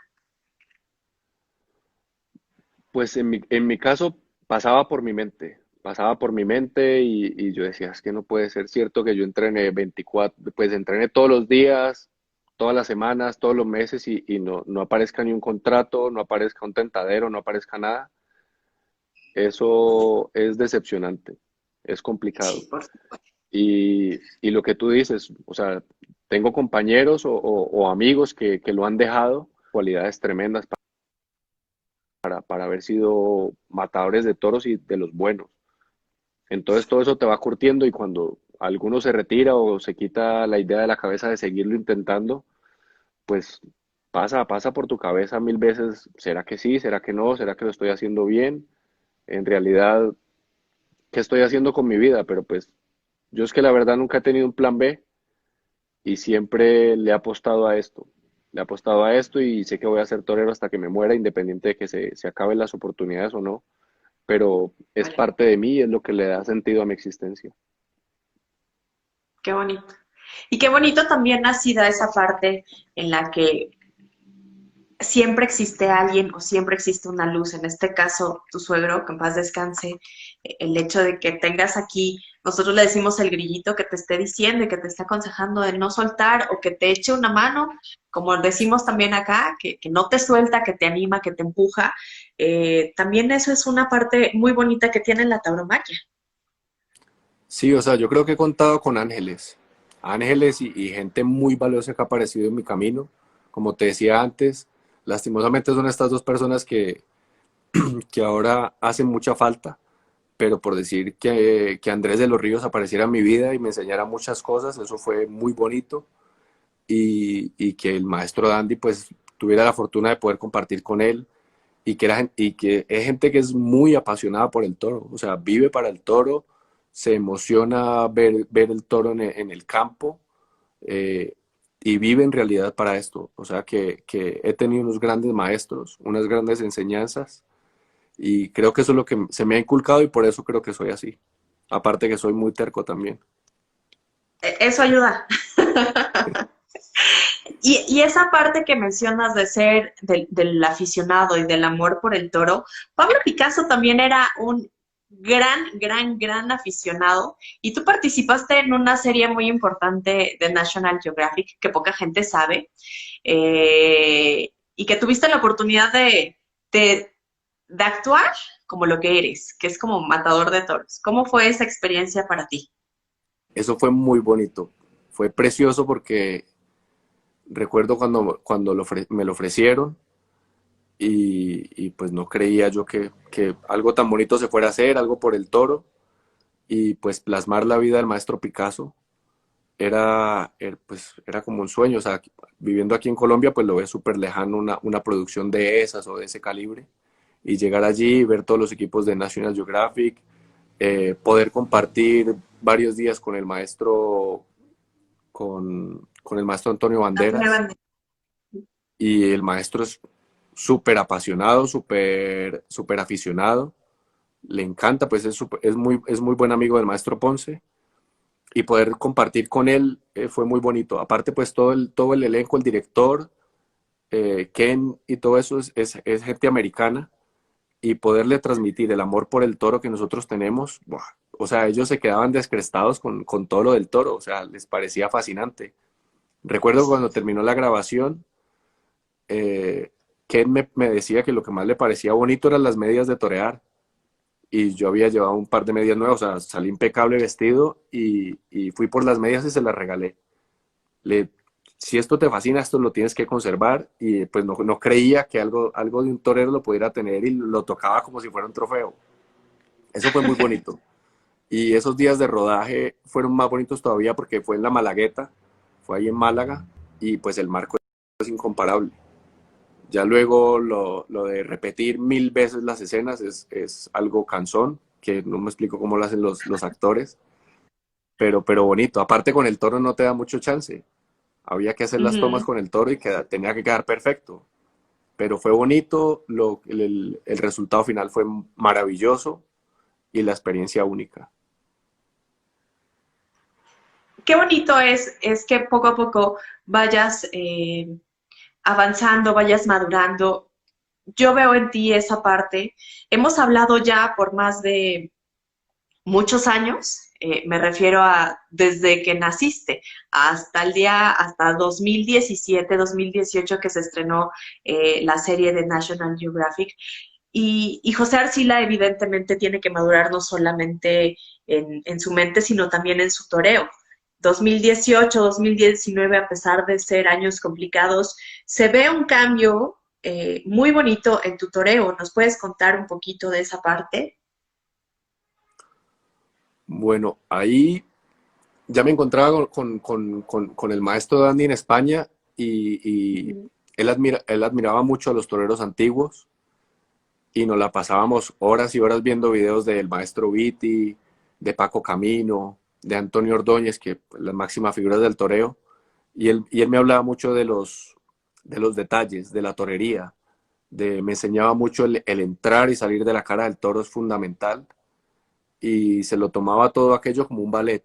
Speaker 2: Pues en mi caso pasaba por mi mente y yo decía, es que no puede ser cierto que yo entrene 24, pues entrene todos los días, todas las semanas, todos los meses y no aparezca ni un contrato, no aparezca un tentadero, no aparezca nada. Eso es decepcionante, es complicado.
Speaker 1: Sí, por supuesto.
Speaker 2: Y lo que tú dices, o sea, tengo compañeros o amigos que lo han dejado, cualidades tremendas para haber sido matadores de toros y de los buenos. Entonces todo eso te va curtiendo y cuando alguno se retira o se quita la idea de la cabeza de seguirlo intentando, pues pasa por tu cabeza mil veces, ¿será que sí? ¿Será que no? ¿Será que lo estoy haciendo bien? En realidad, ¿qué estoy haciendo con mi vida? Pero pues yo es que la verdad nunca he tenido un plan B y siempre le he apostado a esto. Le he apostado a esto y sé que voy a ser torero hasta que me muera, independiente de que se acaben las oportunidades o no, pero es
Speaker 1: Vale,
Speaker 2: parte de mí y es lo que le da sentido a mi existencia.
Speaker 1: qué bonito. Y qué bonito también ha sido esa parte en la que siempre existe alguien o siempre existe una luz. En este caso, tu suegro, que en paz descanse, el hecho de que tengas aquí nosotros le decimos el grillito que te esté diciendo y que te esté aconsejando de no soltar o que te eche una mano, como decimos también acá, que no te suelta, que te anima, que te empuja. También eso es una parte muy bonita que tiene la tauromaquia.
Speaker 2: Sí, o sea, yo creo que he contado con ángeles, ángeles y gente muy valiosa que ha aparecido en mi camino. Como te decía antes, lastimosamente son estas dos personas que ahora hacen mucha falta, pero por decir que Andrés de los Ríos apareciera en mi vida y me enseñara muchas cosas, eso fue muy bonito. Y que el maestro Dandy pues tuviera la fortuna de poder compartir con él y que es gente que es muy apasionada por el toro, o sea, vive para el toro, se emociona ver el toro en el campo, eh, y vive en realidad para esto. O sea, que he tenido unos grandes maestros, unas grandes enseñanzas y creo que eso es lo que se me ha inculcado y por eso creo que soy así. Aparte que soy muy terco también.
Speaker 1: Eso ayuda. Y esa parte que mencionas de ser del aficionado y del amor por el toro, Pablo Picasso también era un gran aficionado y tú participaste en una serie muy importante de National Geographic que poca gente sabe, y que tuviste la oportunidad de, de actuar como lo que eres, que es como matador de toros. ¿Cómo fue esa experiencia para ti?
Speaker 2: Eso fue muy bonito. Fue precioso porque recuerdo cuando me lo ofrecieron y pues no creía yo que algo tan bonito se fuera a hacer, algo por el toro y pues plasmar la vida del maestro Picasso pues, era como un sueño. O sea, viviendo aquí en Colombia pues lo veo súper lejano una producción de esas o de ese calibre y llegar allí, ver todos los equipos de National Geographic, poder compartir varios días con el maestro Antonio
Speaker 1: Antonio
Speaker 2: Banderas.
Speaker 1: Banderas.
Speaker 2: Y el maestro es súper apasionado, súper aficionado, le encanta, pues es muy buen amigo del maestro Ponce y poder compartir con él fue muy bonito. Aparte, pues todo el elenco, el director, Ken y todo eso es gente americana y poderle transmitir el amor por el toro que nosotros tenemos, ¡buah! O sea, ellos se quedaban descrestados con todo lo del toro, o sea, les parecía fascinante. Recuerdo cuando terminó la grabación, eh, Ken me decía que lo que más le parecía bonito eran las medias de torear. Y yo había llevado un par de medias nuevas, o sea, salí impecable vestido y fui por las medias y se las regalé. Le, si esto te fascina, esto lo tienes que conservar. Y pues no creía que algo de un torero lo pudiera tener y lo tocaba como si fuera un trofeo. Eso fue muy bonito. Y esos días de rodaje fueron más bonitos todavía porque fue en la Malagueta, fue ahí en Málaga y pues el marco es incomparable. Ya luego lo de repetir mil veces las escenas es algo cansón, que no me explico cómo lo hacen los actores, pero bonito. Aparte con el toro no te da mucho chance. Había que hacer las tomas
Speaker 1: Ujú.
Speaker 2: con el toro y tenía que quedar perfecto. Pero fue bonito, el resultado final fue maravilloso y la experiencia única.
Speaker 1: Qué bonito es que poco a poco vayas avanzando, vayas madurando. Yo veo en ti esa parte. Hemos hablado ya por más de muchos años, me refiero a desde que naciste hasta el día, hasta 2017, 2018 que se estrenó la serie de National Geographic. Y José Arcila evidentemente tiene que madurar no solamente en su mente, sino también en su toreo. 2018, 2019, a pesar de ser años complicados, se ve un cambio muy bonito en tu toreo. ¿Nos puedes contar un poquito de esa parte?
Speaker 2: Bueno, ahí ya me encontraba con el maestro Dandy en España y
Speaker 1: Ujú.
Speaker 2: él admiraba mucho a los toreros antiguos y nos la pasábamos horas y horas viendo videos del maestro Viti, de Paco Camino, de Antonio Ordóñez, que pues, las máximas figuras del toreo, y él me hablaba mucho de los detalles, de la torería, me enseñaba mucho el entrar y salir de la cara del toro es fundamental, y se lo tomaba todo aquello como un ballet.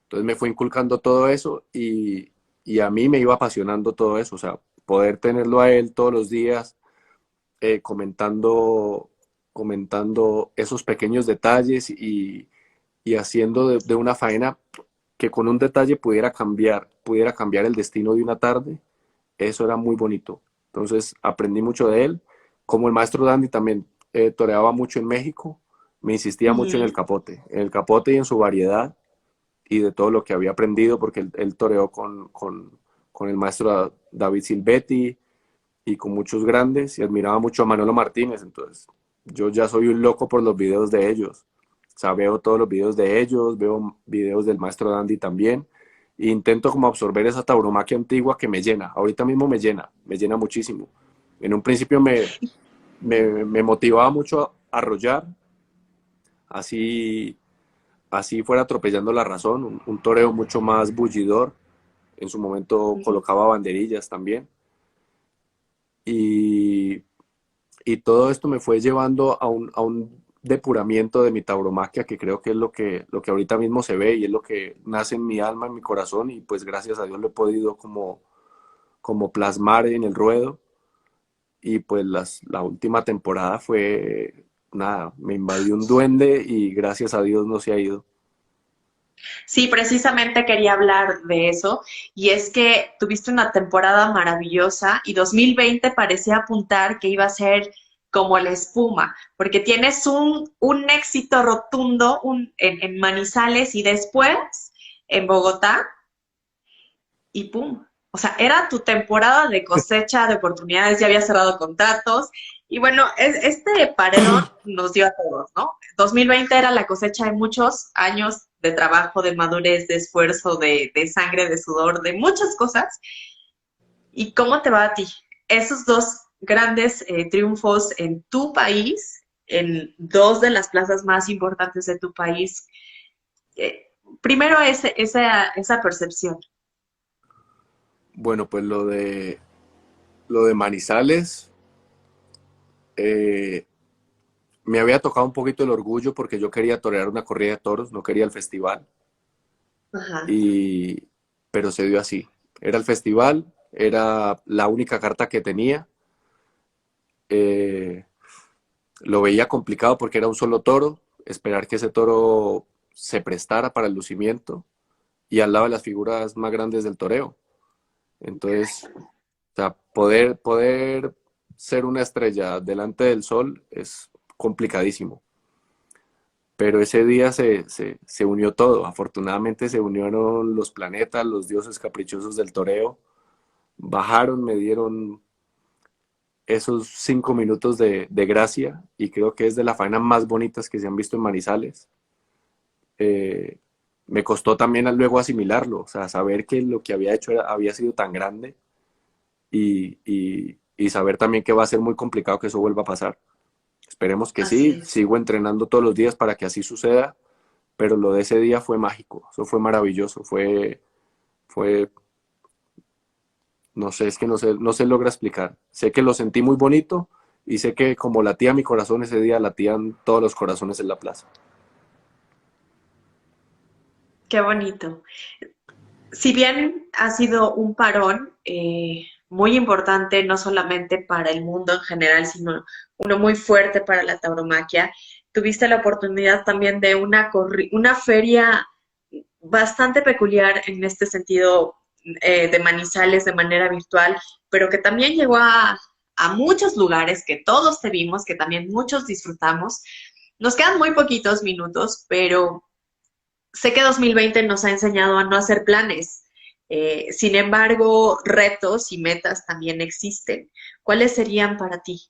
Speaker 2: Entonces me fue inculcando todo eso y a mí me iba apasionando todo eso, o sea, poder tenerlo a él todos los días comentando esos pequeños detalles y haciendo de una faena que con un detalle pudiera cambiar el destino de una tarde, eso era muy bonito. Entonces aprendí mucho de él. Como el maestro Dandy también toreaba mucho en México, me insistía mucho
Speaker 1: Ujú.
Speaker 2: en el capote y en su variedad y de todo lo que había aprendido, porque él toreó con el maestro David Silvetti y con muchos grandes y admiraba mucho a Manolo Martínez. Entonces yo ya soy un loco por los videos de ellos. O sea, veo todos los videos de ellos, veo videos del maestro Dandy también. E intento como absorber esa tauromaquia antigua que me llena. Ahorita mismo me llena muchísimo. En un principio me motivaba mucho a arrollar, así, así fuera atropellando la razón, un toreo mucho más bullidor. En su momento
Speaker 1: Ujú.
Speaker 2: colocaba banderillas también. Y, y todo esto me fue llevando a un depuramiento de mi tauromaquia, que creo que es lo que ahorita mismo se ve y es lo que nace en mi alma, en mi corazón, y pues gracias a Dios lo he podido como plasmar en el ruedo. Y pues la última temporada fue, nada, me invadió un duende y gracias a Dios no se ha ido.
Speaker 1: Sí, precisamente quería hablar de eso, y es que tuviste una temporada maravillosa y 2020 parecía apuntar que iba a ser como la espuma, porque tienes un éxito rotundo en Manizales y después en Bogotá y ¡pum! O sea, era tu temporada de cosecha de oportunidades, ya había cerrado contratos y bueno, este paredón nos dio a todos, ¿no? 2020 era la cosecha de muchos años de trabajo, de madurez, de esfuerzo, de sangre, de sudor, de muchas cosas. ¿Y cómo te va a ti? Esos dos grandes triunfos en tu país, en dos de las plazas más importantes de tu país. Primero esa percepción.
Speaker 2: Bueno, pues lo de Manizales, eh, me había tocado un poquito el orgullo porque yo quería torear una corrida de toros, no quería el festival,
Speaker 1: Ajá.
Speaker 2: y, pero se dio así. Era el festival, era la única carta que tenía. eh, lo veía complicado porque era un solo toro, esperar que ese toro se prestara para el lucimiento y al lado de las figuras más grandes del toreo. Entonces, o sea, poder ser una estrella delante del sol es complicadísimo. Pero ese día se unió todo. Afortunadamente se unieron los planetas, los dioses caprichosos del toreo. Bajaron, me dieron esos 5 minutos de gracia y creo que es de las faenas más bonitas que se han visto en Manizales. Eh, Me costó también luego asimilarlo, o sea, saber que lo que había hecho había sido tan grande y saber también que va a ser muy complicado que eso vuelva a pasar. Esperemos que
Speaker 1: Así
Speaker 2: sí,
Speaker 1: es.
Speaker 2: sigo entrenando todos los días para que así suceda, pero lo de ese día fue mágico, eso fue maravilloso, fue, no sé, es que no se logra explicar. Sé que lo sentí muy bonito y sé que como latía mi corazón ese día, latían todos los corazones en la plaza.
Speaker 1: Qué bonito. Si bien ha sido un parón muy importante, no solamente para el mundo en general, sino uno muy fuerte para la tauromaquia, tuviste la oportunidad también de una feria bastante peculiar en este sentido de Manizales de manera virtual, pero que también llegó a muchos lugares que todos te vimos, que también muchos disfrutamos. Nos quedan muy poquitos minutos, pero sé que 2020 nos ha enseñado a no hacer planes. Sin embargo, retos y metas también existen. ¿Cuáles serían para ti?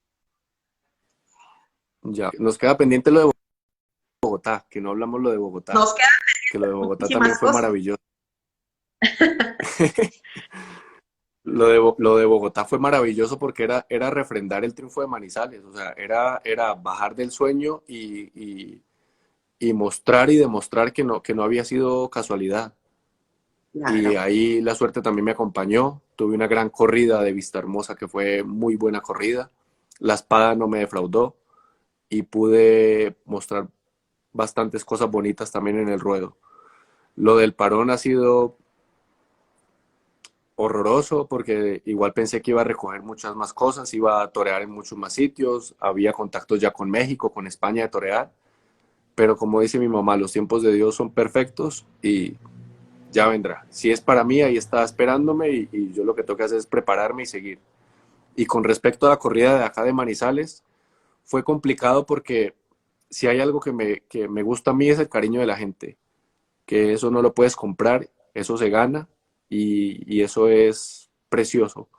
Speaker 2: Ya, nos queda pendiente lo de Bogotá, que no hablamos lo de Bogotá,
Speaker 1: Nos quedan
Speaker 2: que lo de Bogotá también
Speaker 1: muchísimas
Speaker 2: fue
Speaker 1: cosas.
Speaker 2: maravilloso. Lo de Bogotá fue maravilloso porque era refrendar el triunfo de Manizales, o sea, era bajar del sueño y mostrar y demostrar que no había sido casualidad. Y
Speaker 1: Claro.
Speaker 2: ahí la suerte también me acompañó, tuve una gran corrida de Vista Hermosa que fue muy buena corrida, la espada no me defraudó y pude mostrar bastantes cosas bonitas también en el ruedo. Lo del parón ha sido horroroso porque igual pensé que iba a recoger muchas más cosas, iba a torear en muchos más sitios, había contactos ya con México, con España de torear
Speaker 3: pero como dice mi mamá, los tiempos de Dios son perfectos y ya vendrá. Si es para mí, ahí está esperándome y yo lo que tengo que hacer es prepararme y seguir. Y con respecto a la corrida de acá de Manizales, fue complicado porque si hay algo que me gusta a mí es el cariño de la gente, que eso no lo puedes comprar, eso se gana y eso es precioso.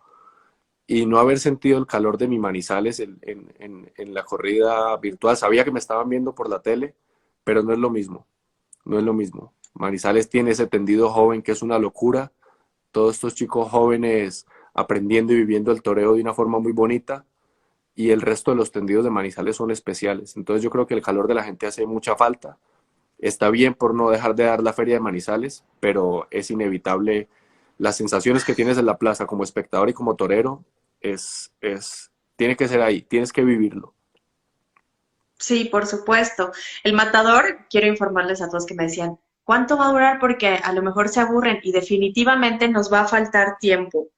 Speaker 3: Y no haber sentido el calor de mi Manizales en la corrida virtual, sabía que me estaban viendo por la tele, pero no es lo mismo, no es lo mismo. Manizales tiene ese tendido joven que es una locura, todos estos chicos jóvenes aprendiendo y viviendo el toreo de una forma muy bonita y el resto de los tendidos de Manizales son especiales. Entonces yo creo que el calor de la gente hace mucha falta. Está bien por no dejar de dar la feria de Manizales, pero es inevitable. Las sensaciones que tienes en la plaza como espectador y como torero tiene que ser ahí, tienes que vivirlo.
Speaker 1: Sí, por supuesto. El matador, quiero informarles a todos que me decían, ¿cuánto va a durar? Porque a lo mejor se aburren y definitivamente nos va a faltar tiempo,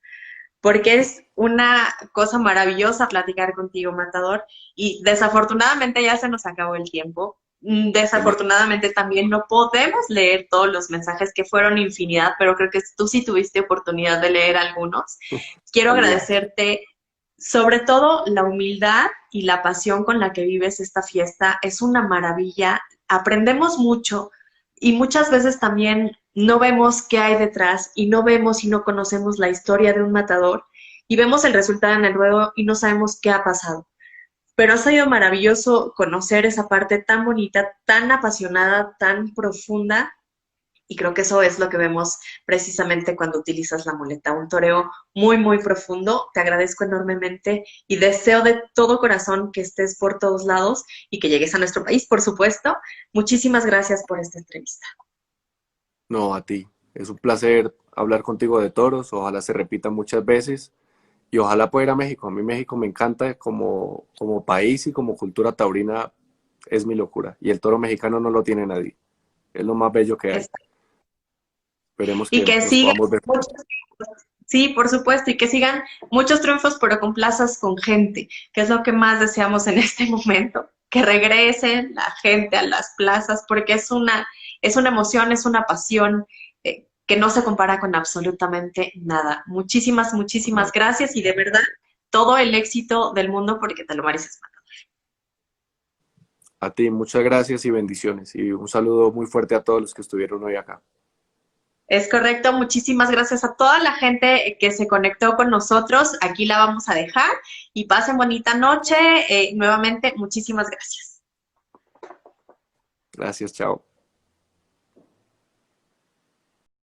Speaker 1: porque es una cosa maravillosa platicar contigo, matador, y desafortunadamente ya se nos acabó el tiempo.
Speaker 3: Genial.
Speaker 1: Desafortunadamente también no podemos leer todos los mensajes que fueron infinidad, pero creo que tú sí tuviste oportunidad de leer algunos. Quiero
Speaker 3: Algunos.
Speaker 1: agradecerte sobre todo la humildad y la pasión con la que vives esta fiesta. Es una maravilla, aprendemos mucho y muchas veces también no vemos qué hay detrás y no vemos y no conocemos la historia de un matador y vemos el resultado en el ruedo y no sabemos qué ha pasado. Pero ha sido maravilloso conocer esa parte tan bonita, tan apasionada, tan profunda, y creo que eso es lo que vemos precisamente cuando utilizas la muleta, un toreo muy, muy profundo. Te agradezco enormemente y deseo de todo corazón que estés por todos lados y que llegues a nuestro país, por supuesto. Muchísimas gracias por esta entrevista.
Speaker 3: No, a ti. Es un placer hablar contigo de toros. Ojalá se repita muchas veces y ojalá pueda ir a México. A mí México me encanta como país y como cultura taurina. Es mi locura. Y el toro mexicano no lo tiene nadie. Es lo más bello que hay. Esperemos
Speaker 1: Y
Speaker 3: que
Speaker 1: que
Speaker 3: nos
Speaker 1: sigan
Speaker 3: podamos ver.
Speaker 1: muchos, sí, por supuesto, y que sigan muchos triunfos, pero con plazas con gente, que es lo que más deseamos en este momento, que regresen la gente a las plazas, porque es una emoción, es una pasión que no se compara con absolutamente nada. Muchísimas, muchísimas
Speaker 3: No.
Speaker 1: gracias y de verdad todo el éxito del mundo porque te lo mereces.
Speaker 3: A ti, muchas gracias y bendiciones. Y un saludo muy fuerte a todos los que estuvieron hoy acá.
Speaker 1: Es correcto, muchísimas gracias a toda la gente que se conectó con nosotros. Aquí la vamos a dejar y pasen bonita noche. Nuevamente, muchísimas gracias.
Speaker 3: Gracias, chao.